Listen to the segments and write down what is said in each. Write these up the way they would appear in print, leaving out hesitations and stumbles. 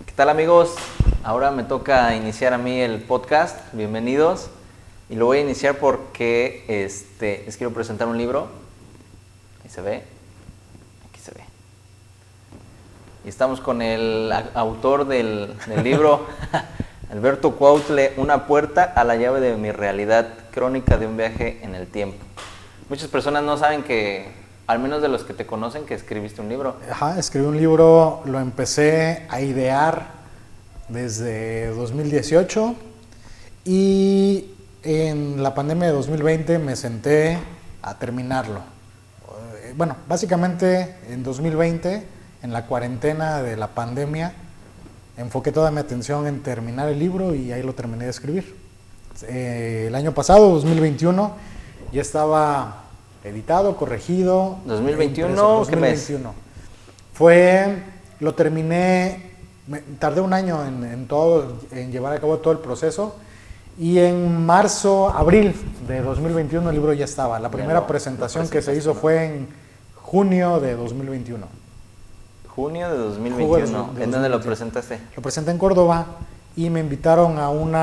¿Qué tal, amigos? Ahora me toca iniciar a mí el podcast. Bienvenidos. Y lo voy a iniciar porque les quiero presentar un libro. Ahí se ve. Aquí se ve. Y estamos con el autor del libro, Alberto Cuautle, Una puerta a la llave de mi realidad, crónica de un viaje en el tiempo. Muchas personas no saben que, al menos de los que te conocen, que escribiste un libro. Ajá, escribí un libro, lo empecé a idear desde 2018 y en la pandemia de 2020 me senté a terminarlo. Bueno, básicamente en 2020, en la cuarentena de la pandemia, enfoqué toda mi atención en terminar el libro y ahí lo terminé de escribir. El año pasado, 2021, ya estaba editado, corregido. ¿2021? ¿Qué mes? Lo terminé, tardé un año en llevar a cabo todo el proceso. Y en abril de 2021 el libro ya estaba. La primera presentación que se hizo fue en junio de 2021. Junio de 2021. ¿En dónde lo presentaste? Lo presenté en Córdoba y me invitaron a un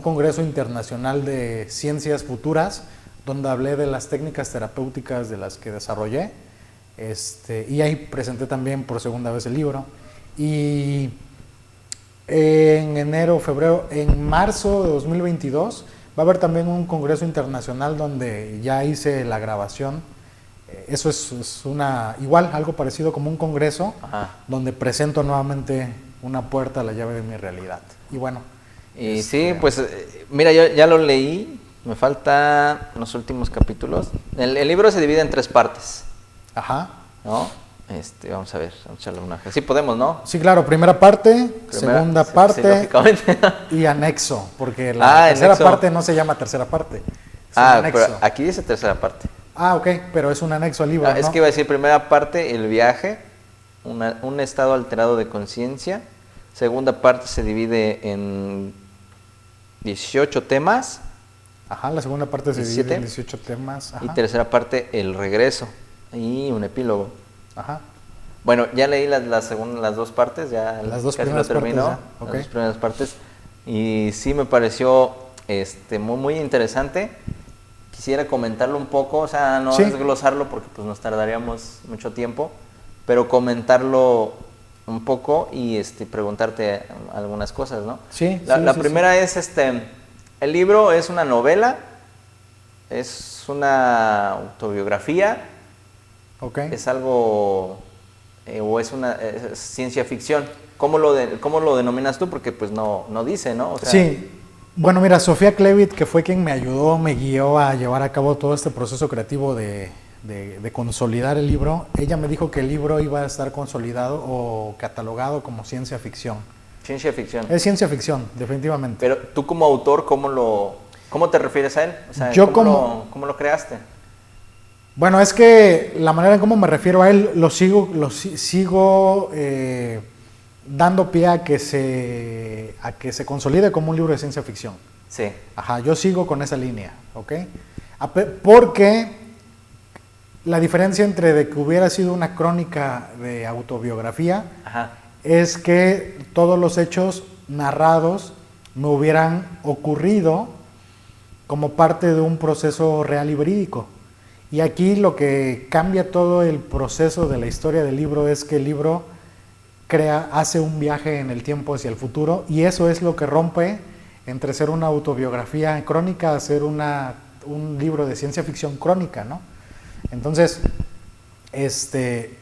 congreso internacional de ciencias futuras, donde hablé de las técnicas terapéuticas de las que desarrollé. Y ahí presenté también por segunda vez el libro. Y en marzo de 2022 va a haber también un congreso internacional donde ya hice la grabación. Eso es igual, algo parecido como un congreso. Ajá. Donde presento nuevamente Una puerta a la llave de mi realidad. Y bueno. Y sí, pues mira, yo ya lo leí, me faltan los últimos capítulos. El libro se divide en 3 partes. Ajá. ¿No? Vamos a ver, vamos a echarle una. Sí podemos, ¿no? Sí, claro, primera parte, segunda parte y anexo, porque la tercera anexo. parte no se llama tercera parte. Pero aquí dice tercera parte. Ok, pero es un anexo al libro, ¿no? Es que iba a decir primera parte, el viaje, un estado alterado de conciencia. Segunda parte se divide en 18 temas. Ajá, la segunda parte se divide en 18 temas. Ajá. Y tercera parte, el regreso y un epílogo. Ajá. Bueno, ya leí las 2 partes, ya las dos casi primeras lo terminó, partes, ya. Okay. Las 2 primeras partes, y sí me pareció muy, muy interesante. Quisiera comentarlo un poco, o sea, no desglosarlo porque pues nos tardaríamos mucho tiempo, pero comentarlo un poco y preguntarte algunas cosas, ¿no? Sí. La primera es el libro es una novela, es una autobiografía. Okay. Es algo o es ciencia ficción. ¿Cómo lo denominas tú? Porque pues no dice, ¿no? O sea, sí. Bueno, mira, Sofía Clevit, que fue quien me ayudó, me guió a llevar a cabo todo este proceso creativo de consolidar el libro. Ella me dijo que el libro iba a estar consolidado o catalogado como ciencia ficción. Ciencia ficción. Es ciencia ficción, definitivamente. Pero tú como autor, ¿cómo te refieres a él? O sea, ¿cómo lo creaste? Bueno, es que la manera en cómo me refiero a él, lo sigo dando pie a que se consolide como un libro de ciencia ficción. Sí. Ajá, yo sigo con esa línea, ¿ok? Porque la diferencia entre de que hubiera sido una crónica de autobiografía, ajá, es que todos los hechos narrados me hubieran ocurrido como parte de un proceso real y verídico. Y aquí lo que cambia todo el proceso de la historia del libro es que el libro hace un viaje en el tiempo hacia el futuro, y eso es lo que rompe entre ser una autobiografía crónica a ser un libro de ciencia ficción crónica, ¿no? Entonces,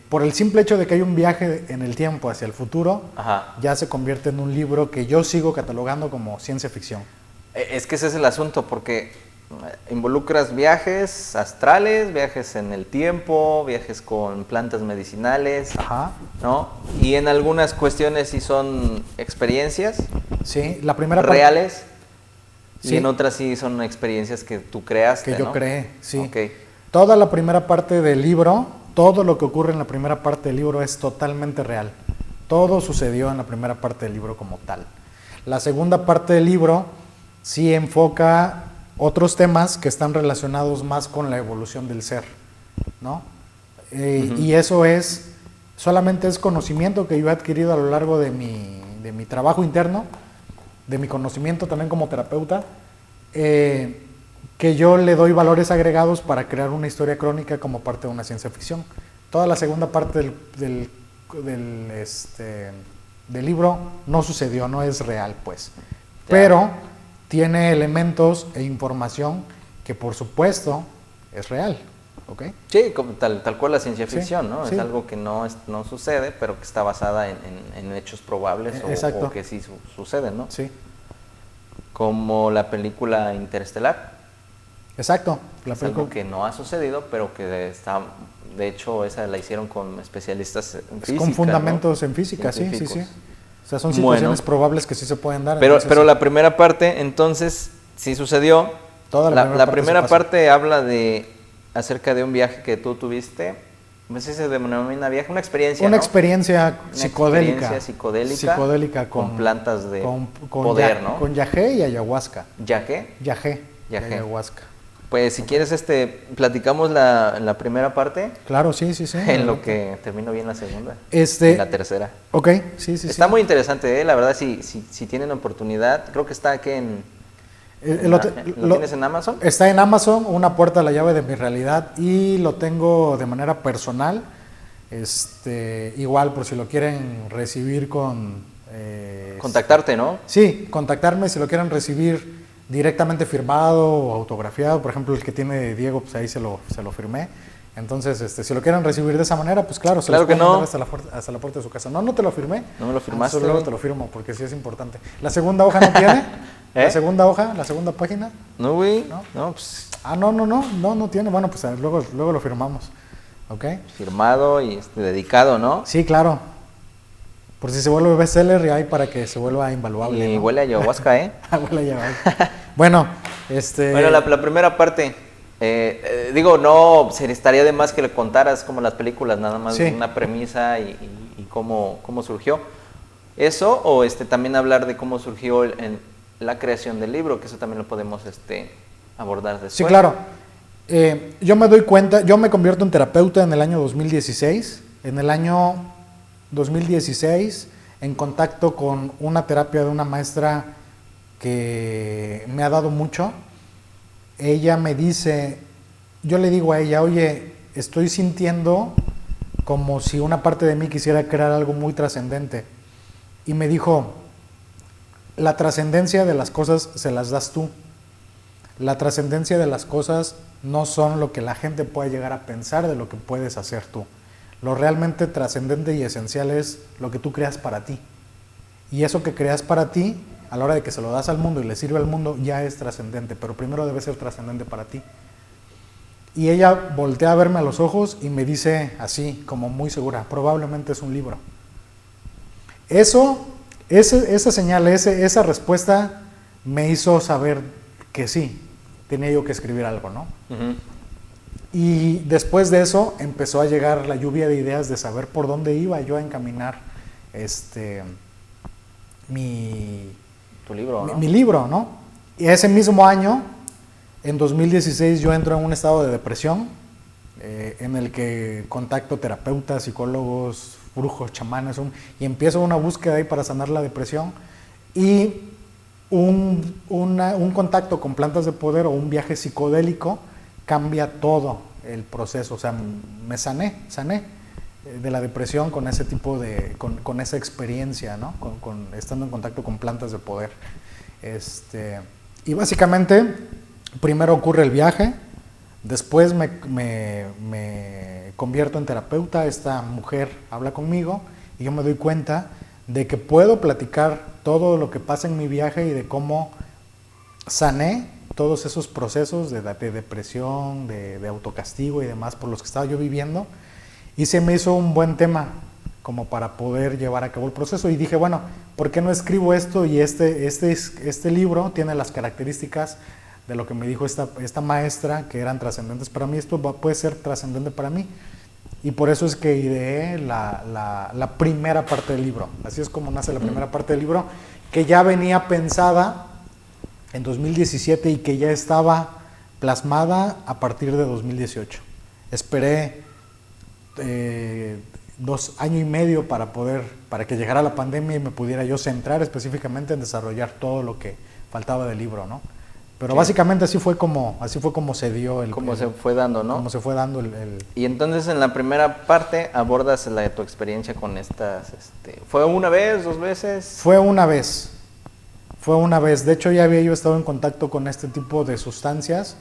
por el simple hecho de que hay un viaje en el tiempo hacia el futuro, ajá, ya se convierte en un libro que yo sigo catalogando como ciencia ficción. Es que ese es el asunto, porque involucras viajes astrales, viajes en el tiempo, viajes con plantas medicinales, ajá, ¿no? Y en algunas cuestiones sí son experiencias, sí, la primera reales, sí, y en otras sí son experiencias que tú creaste, que yo ¿no? creé, sí. Okay. Toda la primera parte del libro, todo lo que ocurre en la primera parte del libro es totalmente real. Todo sucedió en la primera parte del libro como tal. La segunda parte del libro sí enfoca otros temas que están relacionados más con la evolución del ser, ¿no? Y eso es solamente es conocimiento que yo he adquirido a lo largo de mi trabajo interno, de mi conocimiento también como terapeuta, que yo le doy valores agregados para crear una historia crónica como parte de una ciencia ficción. Toda la segunda parte del libro no sucedió, no es real, pues. Pero tiene elementos e información que, por supuesto, es real. ¿Ok? Sí, como tal cual la ciencia ficción, ¿no? Sí. Es algo que no sucede, pero que está basada en hechos probables o que sí suceden, ¿no? Sí. Como la película Interestelar. Exacto. Es algo que no ha sucedido, pero que está... De hecho, esa la hicieron con especialistas en física, con fundamentos, ¿no? En física, sí. O sea, son situaciones probables que sí se pueden dar. Pero la primera parte, entonces, sí sucedió. Toda la primera parte habla acerca de un viaje que tú tuviste. No sé si se denomina viaje, una experiencia, Una ¿no? experiencia psicodélica. Una experiencia psicodélica con plantas de poder, ¿no? Con yagé y ayahuasca. ¿Yagé? Yagé y ayahuasca. Pues si quieres, platicamos la primera parte. Claro, sí. En lo que termino bien la segunda. Y la tercera. Ok, sí. Está muy interesante, la verdad, si tienen oportunidad. Creo que está aquí ¿Lo tienes en Amazon? Está en Amazon, Una puerta a la llave de mi realidad, y lo tengo de manera personal. Igual, por si lo quieren recibir con... contactarte, ¿no? Sí, contactarme si lo quieren recibir directamente firmado o autografiado. Por ejemplo, el que tiene Diego, pues ahí se lo firmé. Entonces, si lo quieren recibir de esa manera, pues claro, se claro los que no. hasta la puerta de su casa. No te lo firmé. No me lo firmaste. Luego te lo firmo, porque sí es importante. ¿La segunda hoja no tiene? ¿La segunda hoja? ¿La segunda página? No, güey. No, pues... no tiene. Bueno, pues luego lo firmamos. ¿Ok? Firmado y dedicado, ¿no? Sí, claro. Por si se vuelve bestseller y hay para que se vuelva invaluable. Y ¿no? huele a ayahuasca, ¿eh? Huele a ayahuasca. Bueno, Bueno, la primera parte, no, estaría de más que le contaras como las películas, nada más una premisa y cómo surgió. Eso, o también hablar de cómo surgió la creación del libro, que eso también lo podemos abordar después. Sí, claro. Yo me doy cuenta, yo me convierto en terapeuta en el año 2016. En el año 2016, en contacto con una terapia de una maestra que me ha dado mucho. Ella me dice, yo le digo a ella, oye, estoy sintiendo como si una parte de mí quisiera crear algo muy trascendente. Y me dijo, la trascendencia de las cosas se las das tú. La trascendencia de las cosas no son lo que la gente puede llegar a pensar de lo que puedes hacer tú. Lo realmente trascendente y esencial es lo que tú creas para ti. Y eso que creas para ti, a la hora de que se lo das al mundo y le sirve al mundo, ya es trascendente, pero primero debe ser trascendente para ti. Y ella voltea a verme a los ojos y me dice así, como muy segura, probablemente es un libro. Esa señal, esa respuesta me hizo saber que sí, tenía yo que escribir algo, ¿no? Uh-huh. Y después de eso empezó a llegar la lluvia de ideas de saber por dónde iba yo a encaminar tu libro, ¿no? mi libro, ¿no? Y ese mismo año, en 2016, yo entro en un estado de depresión en el que contacto terapeutas, psicólogos, brujos, chamanes, y empiezo una búsqueda ahí para sanar la depresión, y un contacto con plantas de poder o un viaje psicodélico cambia todo el proceso. O sea, me sané de la depresión con ese tipo con esa experiencia, ¿no? Estando en contacto con plantas de poder. Y básicamente, primero ocurre el viaje, después me convierto en terapeuta, esta mujer habla conmigo y yo me doy cuenta de que puedo platicar todo lo que pasa en mi viaje y de cómo sané todos esos procesos de depresión, de autocastigo y demás por los que estaba yo viviendo, y se me hizo un buen tema como para poder llevar a cabo el proceso. Y dije, bueno, ¿por qué no escribo esto? Y este libro tiene las características de lo que me dijo esta maestra, que eran trascendentes para mí. Esto puede ser trascendente para mí. Y por eso es que ideé la primera parte del libro. Así es como nace la primera parte del libro, que ya venía pensada en 2017 y que ya estaba plasmada a partir de 2018. Esperé año y medio para que llegara la pandemia y me pudiera yo centrar específicamente en desarrollar todo lo que faltaba del libro, ¿no? Pero básicamente así fue como se dio se fue dando, ¿no? Como se fue dando Y entonces en la primera parte abordas la de tu experiencia con estas, ¿fue una vez, 2 veces? Fue una vez. De hecho, ya había yo estado en contacto con este tipo de sustancias,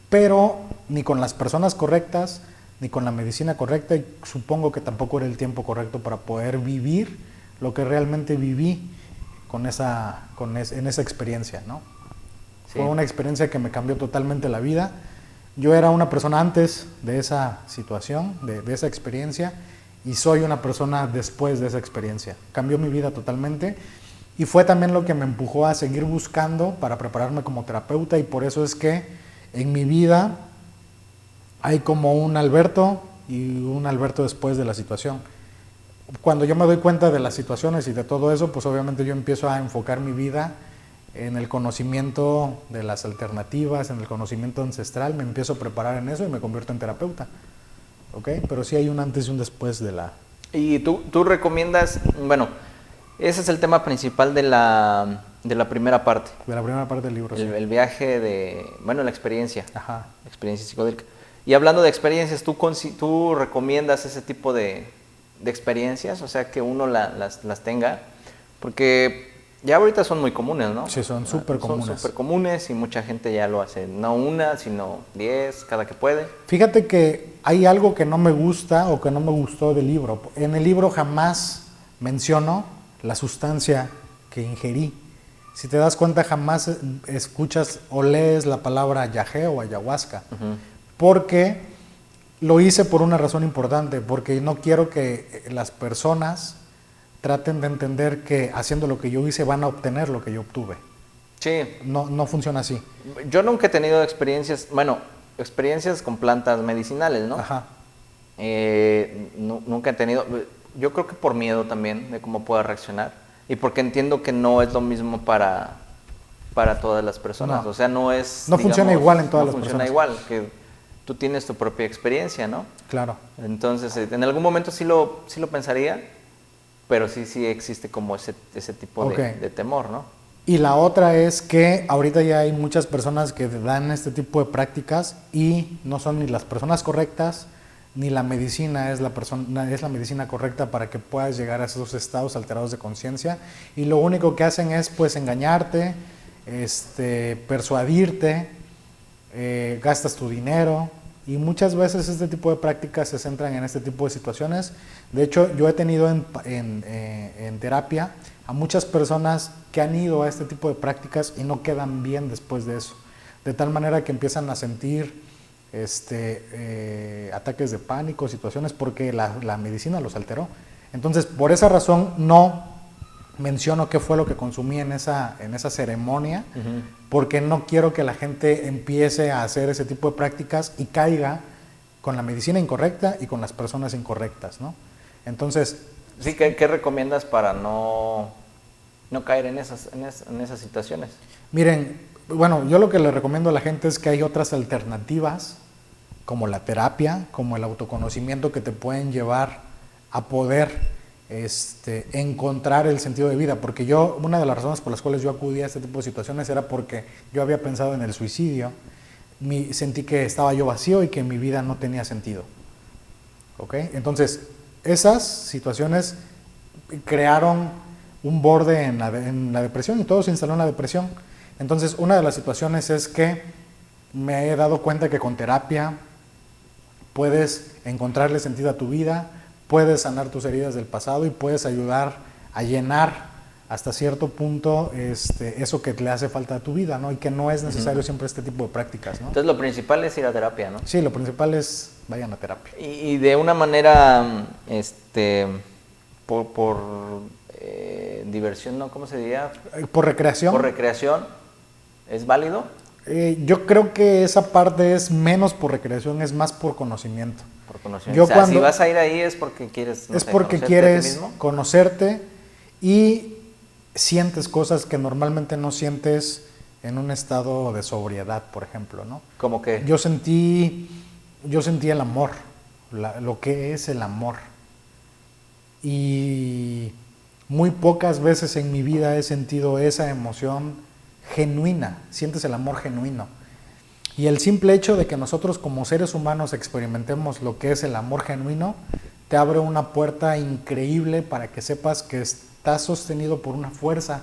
pero ni con las personas correctas, ni con la medicina correcta, y supongo que tampoco era el tiempo correcto para poder vivir lo que realmente viví en esa experiencia, ¿no? Sí. Fue una experiencia que me cambió totalmente la vida. Yo era una persona antes de esa situación, de esa experiencia, y soy una persona después de esa experiencia. Cambió mi vida totalmente, y fue también lo que me empujó a seguir buscando para prepararme como terapeuta, y por eso es que en mi vida hay como un Alberto y un Alberto después de la situación. Cuando yo me doy cuenta de las situaciones y de todo eso, pues obviamente yo empiezo a enfocar mi vida en el conocimiento de las alternativas, en el conocimiento ancestral, me empiezo a preparar en eso y me convierto en terapeuta. ¿Ok? Pero sí hay un antes y un después de la... Y tú recomiendas, bueno, ese es el tema principal de la primera parte. De la primera parte del libro, sí. El viaje la experiencia. Ajá. La experiencia psicodélica. Y hablando de experiencias, ¿tú recomiendas ese tipo de experiencias? O sea, que uno las tenga, porque ya ahorita son muy comunes, ¿no? Sí, son súper comunes. Son súper comunes y mucha gente ya lo hace, no una, sino 10, cada que puede. Fíjate que hay algo que no me gusta o que no me gustó del libro. En el libro jamás menciono la sustancia que ingerí. Si te das cuenta, jamás escuchas o lees la palabra yagé o ayahuasca. Uh-huh. Porque lo hice por una razón importante, porque no quiero que las personas traten de entender que haciendo lo que yo hice van a obtener lo que yo obtuve. Sí. No funciona así. Yo nunca he tenido experiencias con plantas medicinales, ¿no? Ajá. Nunca he tenido, yo creo que por miedo también de cómo pueda reaccionar y porque entiendo que no es lo mismo para todas las personas, no. O sea, no es... No funciona igual en todas las personas. No funciona igual, que tú tienes tu propia experiencia, ¿no? Claro. Entonces, en algún momento sí lo pensaría, pero sí existe como ese tipo de temor, ¿no? Y la otra es que ahorita ya hay muchas personas que dan este tipo de prácticas y no son ni las personas correctas, ni la medicina es la medicina correcta para que puedas llegar a esos estados alterados de conciencia, y lo único que hacen es pues engañarte, persuadirte, gastas tu dinero, y muchas veces este tipo de prácticas se centran en este tipo de situaciones. De hecho, yo he tenido en terapia a muchas personas que han ido a este tipo de prácticas y no quedan bien después de eso, de tal manera que empiezan a sentir ataques de pánico, situaciones porque la medicina los alteró. Entonces, por esa razón no menciono qué fue lo que consumí en esa ceremonia, uh-huh. Porque no quiero que la gente empiece a hacer ese tipo de prácticas y caiga con la medicina incorrecta y con las personas incorrectas, ¿no? Entonces... Sí, ¿qué recomiendas para no caer en esas situaciones? Miren, bueno, yo lo que le recomiendo a la gente es que hay otras alternativas, como la terapia, como el autoconocimiento, que te pueden llevar a poder encontrar el sentido de vida, porque una de las razones por las cuales yo acudí a este tipo de situaciones era porque yo había pensado en el suicidio, sentí que estaba yo vacío y que mi vida no tenía sentido. ¿Ok? Entonces, esas situaciones crearon un borde en la depresión y todo se instaló en la depresión. Entonces, una de las situaciones es que me he dado cuenta que con terapia puedes encontrarle sentido a tu vida, puedes sanar tus heridas del pasado y puedes ayudar a llenar hasta cierto punto eso que le hace falta a tu vida, ¿no? Y que no es necesario uh-huh. siempre este tipo de prácticas, ¿no? Entonces lo principal es ir a terapia, ¿no? Sí, lo principal es vayan a terapia. Y de una manera, por diversión, ¿no? ¿Cómo se diría? Por recreación. Por recreación, ¿es válido? Yo creo que esa parte es menos por recreación, es más por conocimiento. Por conocimiento. Si vas a ir ahí es porque quieres, conocerte y sientes cosas que normalmente no sientes en un estado de sobriedad, por ejemplo, ¿no? ¿Cómo qué? Yo sentí el amor. lo que es el amor. Y muy pocas veces en mi vida he sentido esa emoción genuina, sientes el amor genuino. Y el simple hecho de que nosotros como seres humanos experimentemos lo que es el amor genuino, te abre una puerta increíble para que sepas que estás sostenido por una fuerza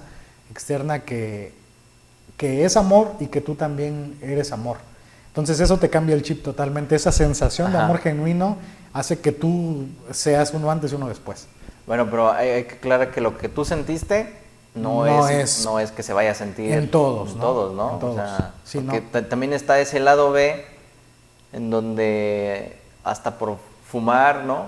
externa que es amor y que tú también eres amor. Entonces eso te cambia el chip totalmente. Esa sensación de amor genuino hace que tú seas uno antes y uno después. Bueno, pero hay que aclarar que lo que tú sentiste no es que se vaya a sentir en todos, en ¿no? todos, ¿no? En todos. O sea, sí, porque también está ese lado B en donde hasta por fumar, ¿no?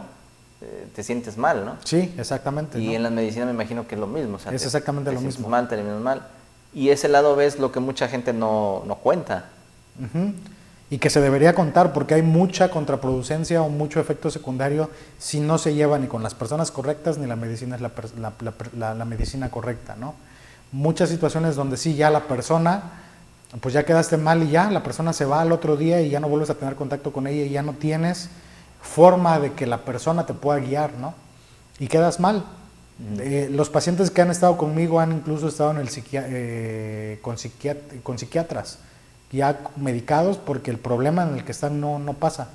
Te sientes mal, ¿no? Sí, exactamente. Y en la medicina me imagino que es lo mismo. O sea, es exactamente lo mismo. Mal, terminas mal. Y ese lado B es lo que mucha gente no cuenta. Y que se debería contar porque hay mucha contraproducencia o mucho efecto secundario si no se lleva ni con las personas correctas ni la medicina es la medicina correcta, ¿no? Muchas situaciones donde sí ya la persona, pues ya quedaste mal y ya la persona se va al otro día y ya no vuelves a tener contacto con ella y ya no tienes forma de que la persona te pueda guiar, ¿no? Y quedas mal. Los pacientes que han estado conmigo han incluso estado en con psiquiatras ya medicados porque el problema en el que están no pasa.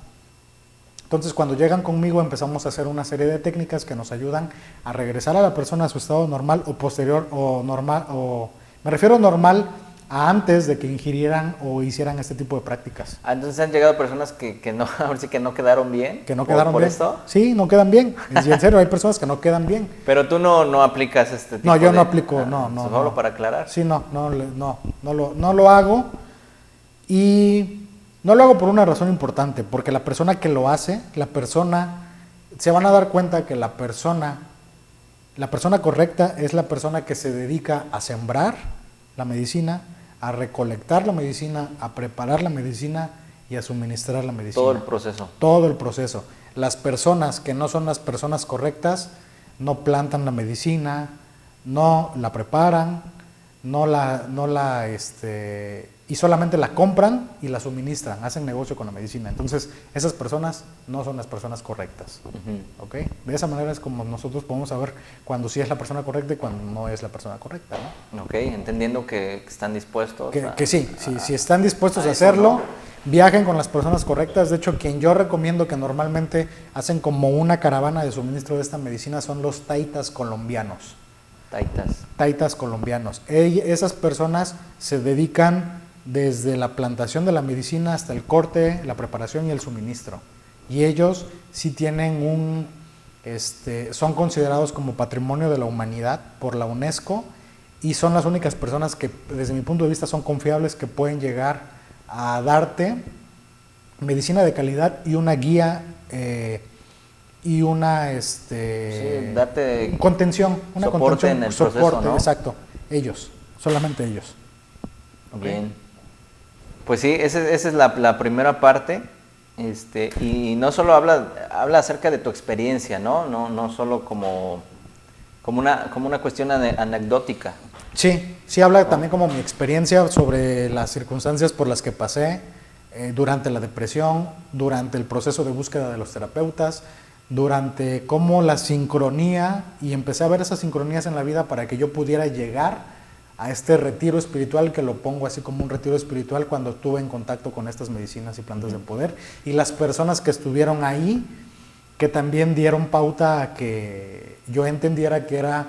Entonces cuando llegan conmigo empezamos a hacer una serie de técnicas que nos ayudan a regresar a la persona a su estado normal o posterior o normal, o me refiero normal a antes de que ingirieran o hicieran este tipo de prácticas. Entonces han llegado personas que no, ahora sí que no quedaron bien. Que no quedaron ¿Por bien? esto? Sí, no quedan bien. Y en serio, hay personas que no quedan bien. Pero tú no aplicas este tipo No, yo de... no aplico, no. Solo para aclarar. Sí, no lo hago. Y no lo hago por una razón importante, porque la persona que lo hace, se van a dar cuenta que la persona correcta es la persona que se dedica a sembrar la medicina, a recolectar la medicina, a preparar la medicina y a suministrar la medicina. Todo el proceso. Todo el proceso. Las personas que no son las personas correctas no plantan la medicina, no la preparan, y solamente la compran y la suministran, hacen negocio con la medicina. Entonces, esas personas no son las personas correctas. ¿Okay? De esa manera es como nosotros podemos saber cuando sí es la persona correcta y cuando no es la persona correcta, ¿no? Ok, entendiendo que están dispuestos si están dispuestos a hacerlo, ¿no? Viajen con las personas correctas. De hecho, quien yo recomiendo que normalmente hacen como una caravana de suministro de esta medicina son los taitas colombianos. Taitas colombianos. Esas personas se dedican desde la plantación de la medicina hasta el corte, la preparación y el suministro. Y ellos sí tienen son considerados como patrimonio de la humanidad por la UNESCO y son las únicas personas que, desde mi punto de vista, son confiables que pueden llegar a darte medicina de calidad y una guía y una darte contención, una soporte contención, en el proceso, ¿no? Exacto, ellos, solamente ellos. Okay. Bien. Pues sí, esa es la primera parte, y no solo habla acerca de tu experiencia, ¿no? No solo como una cuestión anecdótica. Sí habla también como mi experiencia sobre las circunstancias por las que pasé durante la depresión, durante el proceso de búsqueda de los terapeutas, durante cómo la sincronía, y empecé a ver esas sincronías en la vida para que yo pudiera llegar a este retiro espiritual, que lo pongo así como un retiro espiritual, cuando estuve en contacto con estas medicinas y plantas de poder, y las personas que estuvieron ahí, que también dieron pauta a que yo entendiera que era...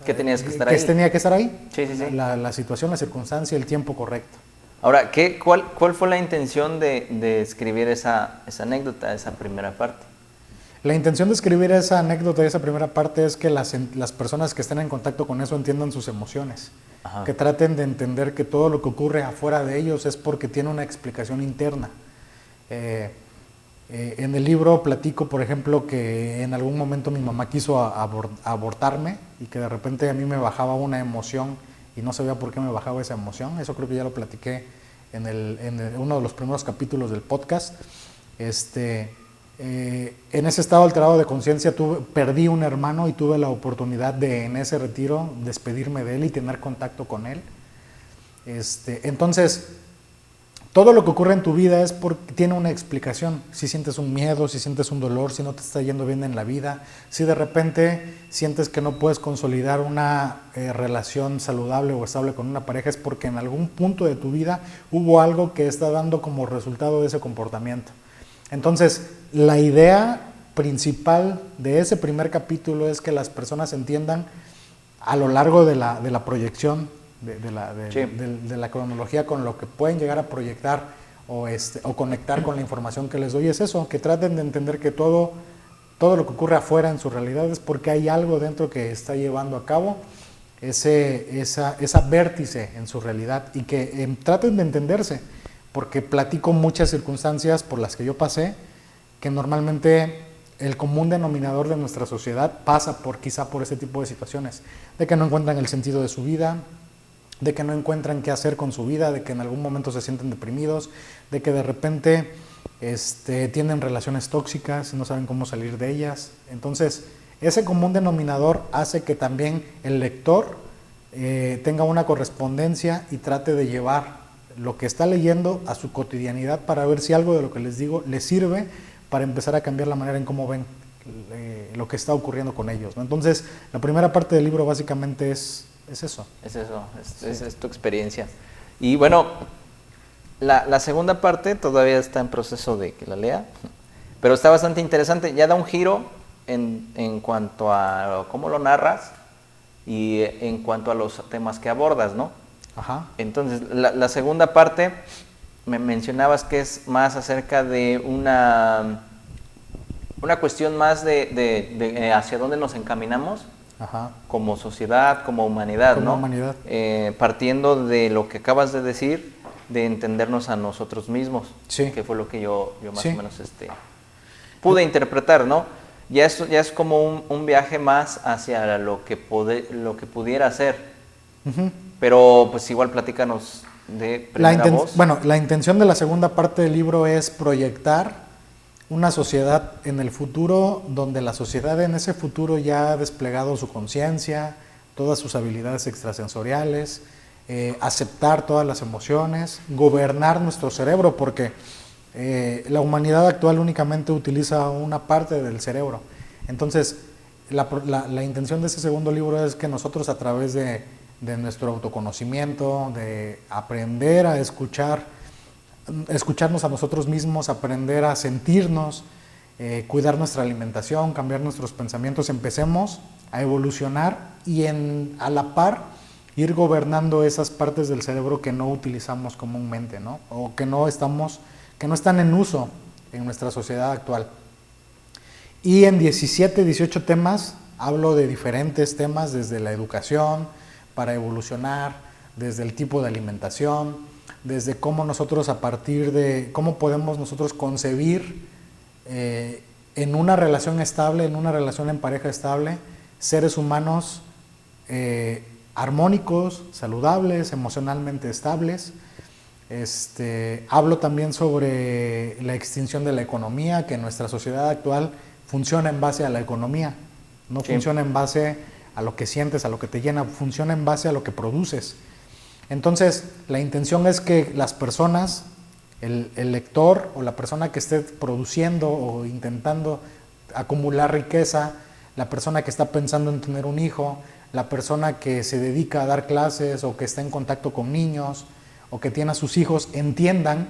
Que tenías que estar ahí. Que tenía que estar ahí. Sí. La situación, la circunstancia, el tiempo correcto. Ahora, ¿cuál fue la intención de escribir esa anécdota, esa primera parte? La intención de escribir esa anécdota, esa primera parte, es que las personas que estén en contacto con eso entiendan sus emociones. Ajá. Que traten de entender que todo lo que ocurre afuera de ellos es porque tiene una explicación interna. En el libro platico, por ejemplo, que en algún momento mi mamá quiso abortarme y que de repente a mí me bajaba una emoción y no sabía por qué me bajaba esa emoción. Eso creo que ya lo platiqué en uno de los primeros capítulos del podcast. En ese estado alterado de conciencia perdí un hermano y tuve la oportunidad de, en ese retiro, despedirme de él y tener contacto con él. Entonces, todo lo que ocurre en tu vida es porque tiene una explicación. Si sientes un miedo, si sientes un dolor, si no te está yendo bien en la vida, si de repente sientes que no puedes consolidar una relación saludable o estable con una pareja, es porque en algún punto de tu vida hubo algo que está dando como resultado de ese comportamiento. Entonces, la idea principal de ese primer capítulo es que las personas entiendan a lo largo de la proyección, de la cronología, con lo que pueden llegar a proyectar o conectar con la información que les doy, es eso, que traten de entender que todo lo que ocurre afuera en su realidad es porque hay algo dentro que está llevando a cabo esa vértice en su realidad, y que traten de entenderse, porque platico muchas circunstancias por las que yo pasé, que normalmente el común denominador de nuestra sociedad pasa quizá por ese tipo de situaciones, de que no encuentran el sentido de su vida, de que no encuentran qué hacer con su vida, de que en algún momento se sienten deprimidos, de que de repente tienen relaciones tóxicas y no saben cómo salir de ellas. Entonces, ese común denominador hace que también el lector tenga una correspondencia y trate de llevar lo que está leyendo a su cotidianidad, para ver si algo de lo que les digo les sirve para empezar a cambiar la manera en cómo ven lo que está ocurriendo con ellos, ¿no? Entonces, la primera parte del libro básicamente es eso. Es eso, es tu experiencia. Y bueno, la segunda parte todavía está en proceso de que la lea, pero está bastante interesante. Ya da un giro en cuanto a cómo lo narras y en cuanto a los temas que abordas, ¿no? Ajá. Entonces, la segunda parte, me mencionabas que es más acerca de una cuestión más de hacia dónde nos encaminamos. Ajá. Como sociedad, como humanidad, como ¿no? Humanidad. Partiendo de lo que acabas de decir, de entendernos a nosotros mismos, sí. Que fue lo que yo más sí. o menos pude interpretar, ¿no? Ya es como un viaje más hacia lo que pudiera ser. Uh-huh. Pero pues igual platícanos de primera voz. Bueno, la intención de la segunda parte del libro es proyectar una sociedad en el futuro, donde la sociedad en ese futuro ya ha desplegado su conciencia, todas sus habilidades extrasensoriales, aceptar todas las emociones, gobernar nuestro cerebro, porque la humanidad actual únicamente utiliza una parte del cerebro. Entonces, la intención de ese segundo libro es que nosotros, a través de nuestro autoconocimiento, de aprender a escucharnos a nosotros mismos, aprender a sentirnos, cuidar nuestra alimentación, cambiar nuestros pensamientos, empecemos a evolucionar y a la par ir gobernando esas partes del cerebro que no utilizamos comúnmente, ¿no? O que no están en uso en nuestra sociedad actual. Y en 17, 18 temas hablo de diferentes temas, desde la educación para evolucionar, desde el tipo de alimentación, desde cómo nosotros, a partir de cómo podemos nosotros concebir en una relación estable, en una relación en pareja estable, seres humanos armónicos, saludables, emocionalmente estables. Hablo también sobre la extinción de la economía, que en nuestra sociedad actual funciona en base a la economía, no sí. Funciona en base a lo que sientes, a lo que te llena, funciona en base a lo que produces. Entonces, la intención es que las personas, el lector o la persona que esté produciendo o intentando acumular riqueza, la persona que está pensando en tener un hijo, la persona que se dedica a dar clases o que está en contacto con niños o que tiene a sus hijos, entiendan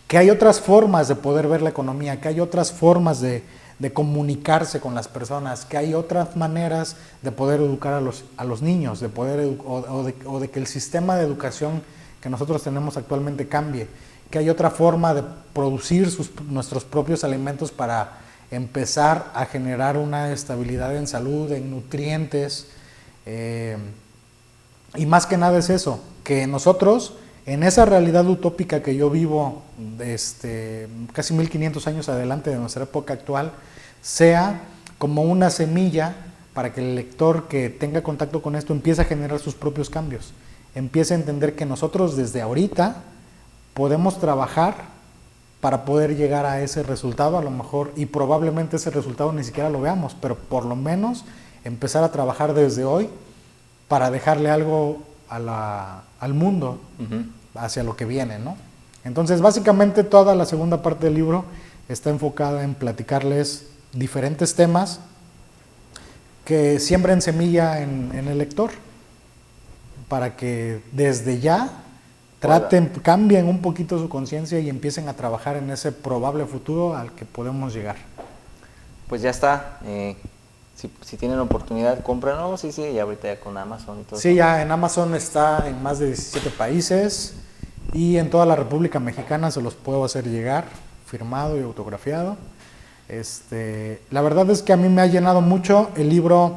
que hay otras formas de poder ver la economía, que hay otras formas de comunicarse con las personas, que hay otras maneras de poder educar a los niños, de poder o de que el sistema de educación que nosotros tenemos actualmente cambie, que hay otra forma de producir nuestros propios alimentos para empezar a generar una estabilidad en salud, en nutrientes, y más que nada es eso, que nosotros, en esa realidad utópica que yo vivo casi 1500 años adelante de nuestra época actual, sea como una semilla para que el lector que tenga contacto con esto empiece a generar sus propios cambios, empiece a entender que nosotros desde ahorita podemos trabajar para poder llegar a ese resultado, a lo mejor, y probablemente ese resultado ni siquiera lo veamos, pero por lo menos empezar a trabajar desde hoy para dejarle algo al mundo, uh-huh, hacia lo que viene, ¿no? Entonces, básicamente toda la segunda parte del libro está enfocada en platicarles diferentes temas que siembren semilla en el lector, para que desde ya cambien un poquito su conciencia y empiecen a trabajar en ese probable futuro al que podemos llegar. Pues ya está. Si tienen oportunidad, cómprenlo. Sí, y ahorita ya con Amazon y todo Sí, eso. ya en Amazon está en más de 17 países y en toda la República Mexicana se los puedo hacer llegar, firmado y autografiado. La verdad es que a mí me ha llenado mucho. El libro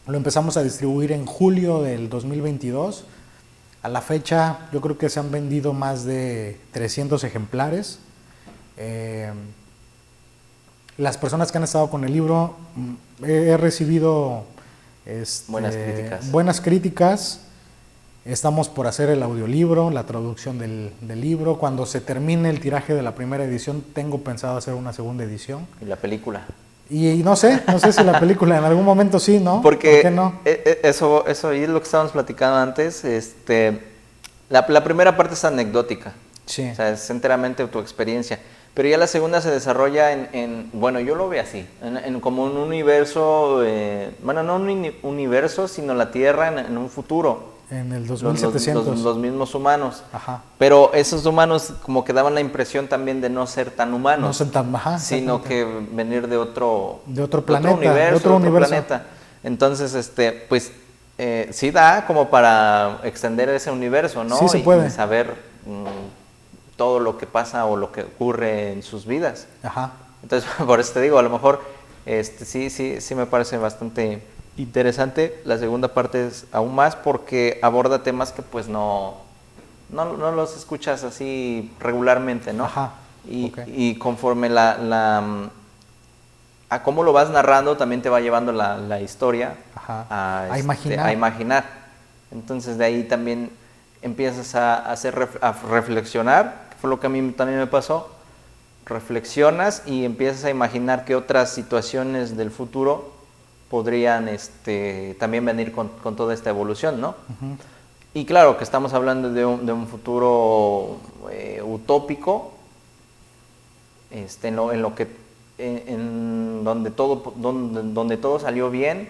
lo empezamos a distribuir en julio del 2022. A la fecha yo creo que se han vendido más de 300 ejemplares. Las personas que han estado con el libro, he recibido buenas críticas. Estamos por hacer el audiolibro, la traducción del libro. Cuando se termine el tiraje de la primera edición, tengo pensado hacer una segunda edición. Y la película. Y no sé si la película en algún momento sí, ¿no? Porque ¿por qué no? Eso y es lo que estábamos platicando antes. La primera parte es anecdótica. Sí. O sea, es enteramente tu experiencia. Pero ya la segunda se desarrolla bueno, yo lo veo así, como un universo, bueno, no un universo, sino la Tierra en un futuro. En el 2700. Los mismos humanos. Ajá. Pero esos humanos como que daban la impresión también de no ser tan humanos. No ser tan, ajá, sino que venir de otro planeta, de otro planeta. Entonces, pues sí da como para extender ese universo, ¿no? Sí se puede. Y saber todo lo que pasa o lo que ocurre en sus vidas. Ajá. Entonces, por eso te digo, a lo mejor sí me parece bastante interesante. La segunda parte es aún más porque aborda temas que pues no los escuchas así regularmente, ¿no? Ajá. Y conforme a cómo lo vas narrando, también te va llevando la historia. Ajá. A imaginar. Entonces de ahí también empiezas a reflexionar, que fue lo que a mí también me pasó. Reflexionas y empiezas a imaginar qué otras situaciones del futuro podrían también venir con toda esta evolución, ¿no? Uh-huh. Y claro que estamos hablando de un futuro utópico, donde todo salió bien,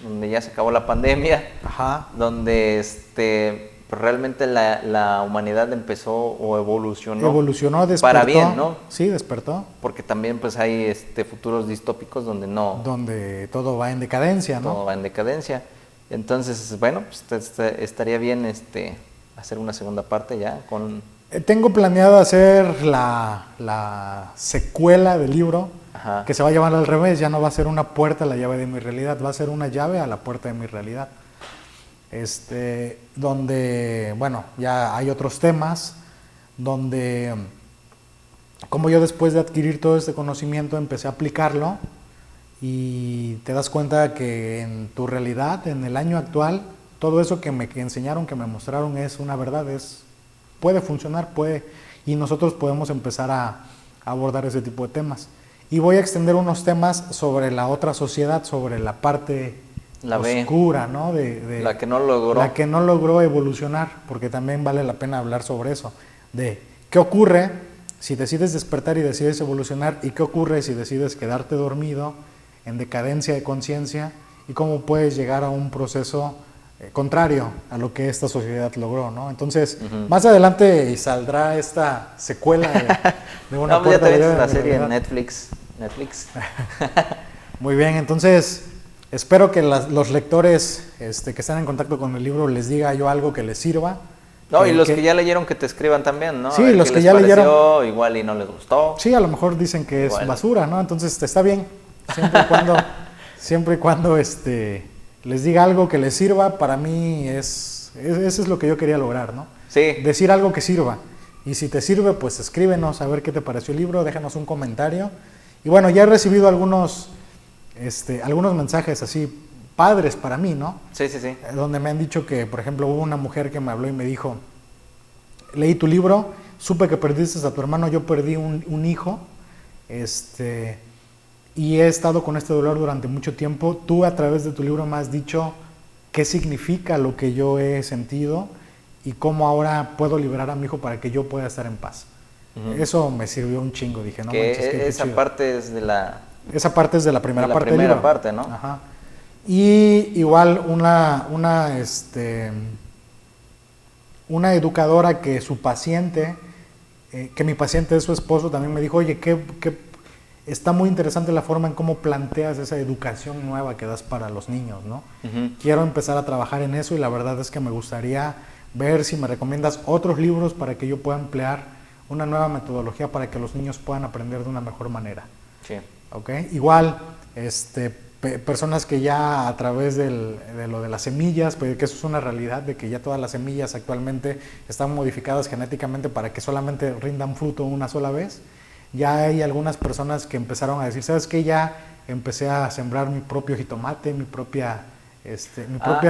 donde ya se acabó la pandemia. Ajá. Donde realmente la humanidad empezó o evolucionó despertó. Para bien, ¿no? Sí, despertó. Porque también pues hay futuros distópicos donde no... Donde todo va en decadencia, ¿no? Todo va en decadencia. Entonces, bueno, pues estaría bien hacer una segunda parte ya con... Tengo planeado hacer la secuela del libro. Ajá. Que se va a llamar al revés. Ya no va a ser una puerta a la llave de mi realidad, va a ser una llave a la puerta de mi realidad. Donde, bueno, ya hay otros temas, donde como yo después de adquirir todo este conocimiento empecé a aplicarlo y te das cuenta que en tu realidad, en el año actual, todo eso que me enseñaron, que me mostraron es una verdad, puede funcionar, y nosotros podemos empezar a abordar ese tipo de temas. Y voy a extender unos temas sobre la otra sociedad, sobre la parte oscura, ¿no? La que no logró. La que no logró evolucionar, porque también vale la pena hablar sobre eso, de qué ocurre si decides despertar y decides evolucionar, y qué ocurre si decides quedarte dormido en decadencia de conciencia, y cómo puedes llegar a un proceso contrario a lo que esta sociedad logró, ¿no? Entonces, más adelante saldrá esta secuela de una puerta de la serie en Netflix. Muy bien, entonces espero que los lectores que están en contacto con el libro les diga yo algo que les sirva. No, y los que ya leyeron que te escriban también, ¿no? Sí, los que ya leyeron. Igual y no les gustó. Sí, a lo mejor dicen que es basura, ¿no? Entonces está bien, siempre y cuando les diga algo que les sirva. Para mí eso es lo que yo quería lograr, ¿no? Sí. Decir algo que sirva. Y si te sirve, pues escríbenos a ver qué te pareció el libro, déjanos un comentario. Y bueno, ya he recibido algunos mensajes así padres para mí, ¿no? Sí. Donde me han dicho que, por ejemplo, hubo una mujer que me habló y me dijo, leí tu libro, supe que perdiste a tu hermano, yo perdí un hijo, y he estado con este dolor durante mucho tiempo. Tú a través de tu libro me has dicho qué significa lo que yo he sentido, y cómo ahora puedo liberar a mi hijo para que yo pueda estar en paz. Eso me sirvió un chingo, dije, no manches, qué esa chido. parte es de la... Esa parte es de la primera parte del primera libro. parte, ¿no? Ajá. Y igual una educadora que su paciente, que mi paciente es su esposo, también me dijo, oye, está muy interesante la forma en cómo planteas esa educación nueva que das para los niños, ¿no? Quiero empezar a trabajar en eso y la verdad es que me gustaría ver si me recomiendas otros libros para que yo pueda emplear una nueva metodología para que los niños puedan aprender de una mejor manera. Sí. ¿Okay? Igual, personas que ya a través de lo de las semillas, pues que eso es una realidad, de que ya todas las semillas actualmente están modificadas genéticamente para que solamente rindan fruto una sola vez. Ya hay algunas personas que empezaron a decir, ¿sabes qué? Ya empecé a sembrar mi propio jitomate, mi propia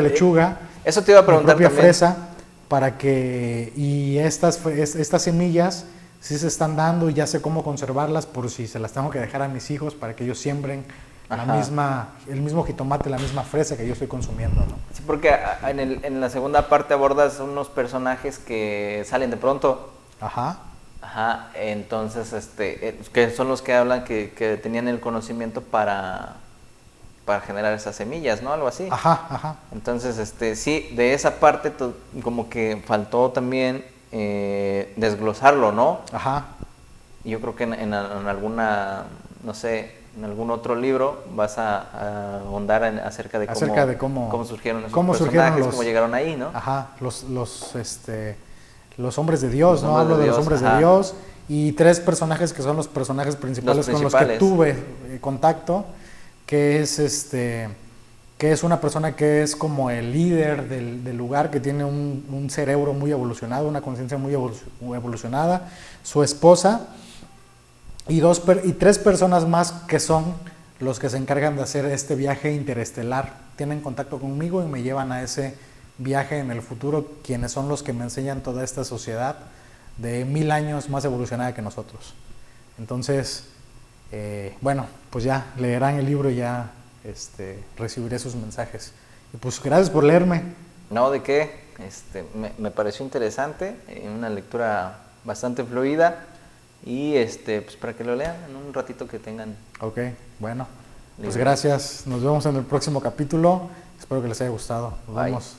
lechuga, eso te iba a preguntar mi propia también. fresa, para que, y estas semillas sí se están dando y ya sé cómo conservarlas por si se las tengo que dejar a mis hijos para que ellos siembren el mismo jitomate, la misma fresa que yo estoy consumiendo, ¿no? Sí, porque en la segunda parte abordas unos personajes que salen de pronto. Ajá. Ajá, entonces, que son los que hablan que tenían el conocimiento para generar esas semillas, ¿no? Algo así. Ajá, ajá. Entonces, sí, de esa parte como que faltó también desglosarlo, ¿no? Ajá. Y yo creo que en alguna, no sé, en algún otro libro vas a ahondar acerca de cómo surgieron esos personajes, cómo llegaron ahí, ¿no? Ajá, los hombres de Dios, ¿no? Hablo de los hombres de Dios y 3 personajes que son los personajes principales con los que tuve contacto, que es una persona que es como el líder del lugar, que tiene un cerebro muy evolucionado, una conciencia muy evolucionada, su esposa y 3 personas más que son los que se encargan de hacer este viaje interestelar. Tienen contacto conmigo y me llevan a ese viaje en el futuro, quienes son los que me enseñan toda esta sociedad de 1000 años más evolucionada que nosotros. Entonces, bueno, pues ya leerán el libro y ya recibiré sus mensajes. Y pues gracias por leerme. No, ¿de qué? Me pareció interesante, una lectura bastante fluida y pues para que lo lean en un ratito que tengan. Ok, bueno, pues gracias. Nos vemos en el próximo capítulo. Espero que les haya gustado. Nos vemos.